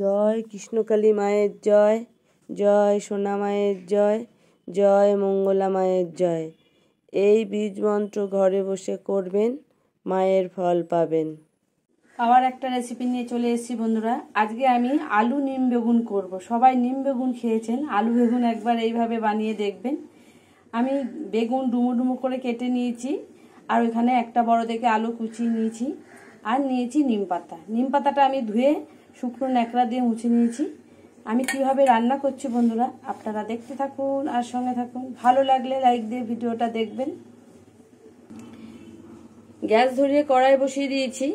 জয় কৃষ্ণকালী মায়ের জয়, জয় সোনা মায়ের জয়, জয় মঙ্গলা মায়ের জয়। এই বীজ মন্ত্র ঘরে বসে করবেন, মায়ের ফল পাবেন। আবার একটা রেসিপি নিয়ে চলে এসেছি বন্ধুরা। আজকে আমি আলু নিম বেগুন করব। সবাই নিম বেগুন খেয়েছেন, আলু বেগুন একবার এইভাবে বানিয়ে দেখবেন। আমি বেগুন ডুমো ডুমো করে কেটে নিয়েছি, আর ওইখানে একটা বড় দেখে আলু কুচিয়ে নিয়েছি, আর নিয়েছি নিম পাতা। নিম পাতাটা আমি ধুয়ে শুকনো ন্যাকড়া দিয়ে মুছে নিয়েছি। আমি কিভাবে রান্না করছি বন্ধুরা, আপনারা দেখতে থাকুন আর সঙ্গে থাকুন। ভালো লাগলে লাইক দিয়ে ভিডিওটা দেখবেন। গ্যাস ধরিয়ে কড়াই বসিয়ে দিয়েছি।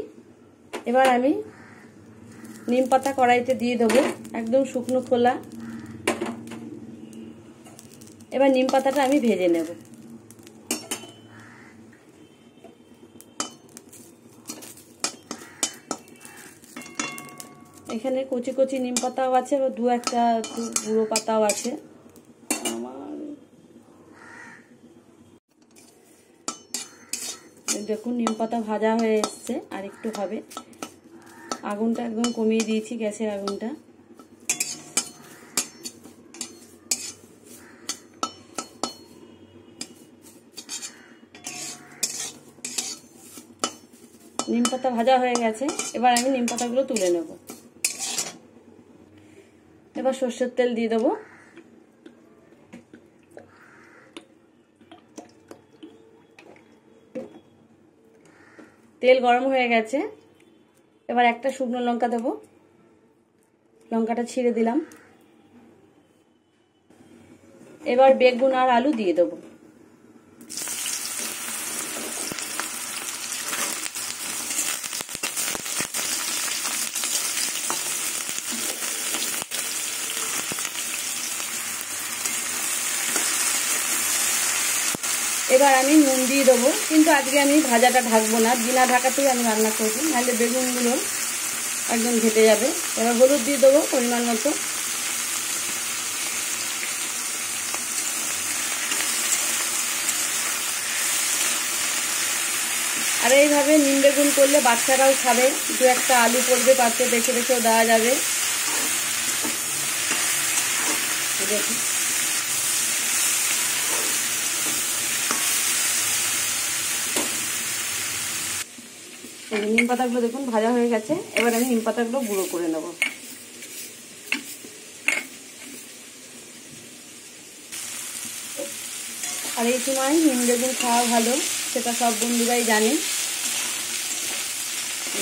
এবার আমি নিম পাতা কড়াইতে দিয়ে দেবো, একদম শুকনো খোলা। এবার নিম পাতাটা আমি ভেজে নেব। এখানে কচি কচি নিম পাতাও আছে, দু একটা বুড়ো পাতাও আছে। দেখুন নিম পাতা ভাজা হয়ে এসছে, আর একটু হবে। আগুনটা একদম কমিয়ে দিয়েছি, গ্যাসের আগুনটা। নিম পাতা ভাজা হয়ে গেছে। এবার আমি নিম পাতাগুলো তুলে নেব। এবার সর্ষের তেল দিয়ে দেবো। তেল গরম হয়ে গেছে। এবার একটা শুকনো লঙ্কা দেবো, লঙ্কাটা ছিঁড়ে দিলাম। এবার বেগুন আর আলু দিয়ে দেবো। এবার আমি নুন দিয়ে দেবো, কিন্তু আজকে আমি ভাজাটা ঢাকবো না, বিনা ঢাকাতেই আমি রান্না করবো, নাহলে বেগুনগুলো একদম ঘেটে যাবে। এবার হলুদ দিয়ে দেবো পরিমাণ মতো। আর এইভাবে নিম বেগুন করলে বাচ্চারাও খাবে, দু একটা আলু পড়বে পাতে, দেখে দেখেও দেওয়া যাবে। দেখুন নিম পাতাগুলো দেখুন ভাজা হয়ে গেছে। এবার আমি নিম পাতাগুলো গুঁড়ো করে নেব। আর এই সময় নিম বেগুন খাওয়া ভালো, সেটা সব বন্ধুরাই জানে।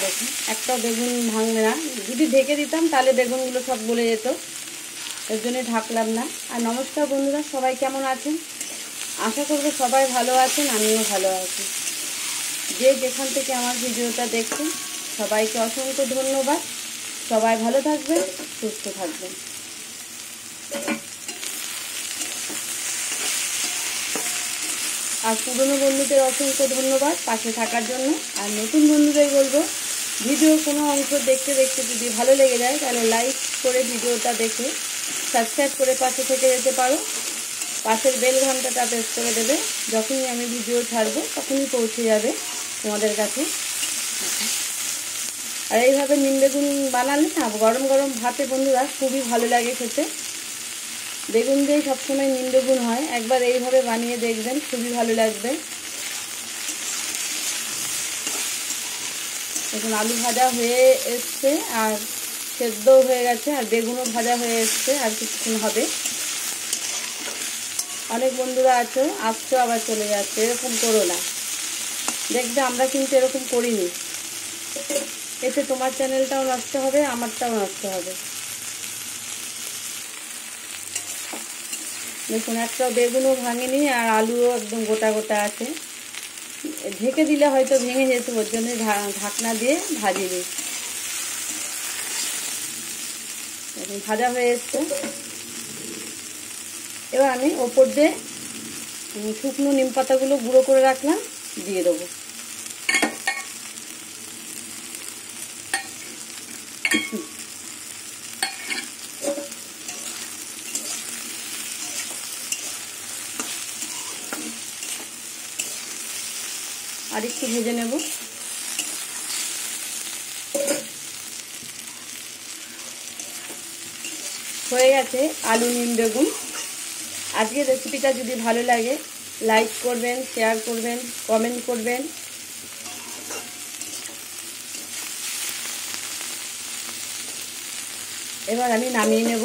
দেখুন একটাও বেগুন ভাঙবে না। যদি ঢেকে দিতাম তাহলে বেগুনগুলো সব গলে যেত, এর জন্য ঢাকলাম না। আর নমস্কার বন্ধুরা, সবাই কেমন আছেন? আশা করবো সবাই ভালো আছেন, আমিও ভালো আছি। যে যেখান থেকে আমার ভিডিওটা দেখছেন সবাইকে অসংখ্য ধন্যবাদ। সবাই ভালো থাকবেন, সুস্থ থাকবেন। আর পুরনো বন্ধুদের অসংখ্য ধন্যবাদ পাশে থাকার জন্য। আর নতুন বন্ধুদের বলবো, ভিডিও কোনো অংশ দেখতে দেখতে যদি ভালো লেগে যায় তাহলে লাইক করে ভিডিওটা দেখে সাবস্ক্রাইব করে পাশে থেকে যেতে পারো। পাশের বেল ঘন্টাটা প্রেস করে দেবে, যখনই আমি ভিডিও ছাড়বো তখনই পৌঁছে যাবে তোমাদের কাছে। আর এইভাবে নিম বেগুন বানালে না গরম গরম ভাতে বন্ধুরা খুবই ভালো লাগে খেতে। বেগুন দিয়ে সবসময় নিম বেগুন হয়, একবার এইভাবে বানিয়ে দেখবেন, খুবই ভালো লাগবে। দেখুন আলু ভাজা হয়ে এসছে, আর সেদ্ধও হয়ে গেছে, আর বেগুনও ভাজা হয়ে এসছে, আর কিছুক্ষণ হবে। অনেক বন্ধুরা আসছো আবার চলে যাচ্ছে, এরকম করো না। দেখবে আমরা কিন্তু এরকম করিনি, এতে তোমার চ্যানেলটাও নষ্ট হবে, আমারটাও নষ্ট হবে। দেখুন একটাও বেগুনও ভাঙেনি, আর আলুও একদম গোটা গোটা আছে। ঢেকে দিলে হয়তো ভেঙে যেত, ওর জন্য ঢাকনা দিয়ে ভাজিয়ে দিই। দেখুন ভাজা হয়ে এসছে। এবার আমি ওপর দিয়ে শুকনো নিম পাতাগুলো গুঁড়ো করে রাখলাম দিয়ে দেবো। আর একটু ভেজে নেব। হয়ে গেছে আলু নিম বেগুন। আজকের রেসিপিটা যদি ভালো লাগে লাইক করবেন, শেয়ার করবেন, কমেন্ট করবেন। এবার আমি নামিয়ে নেব।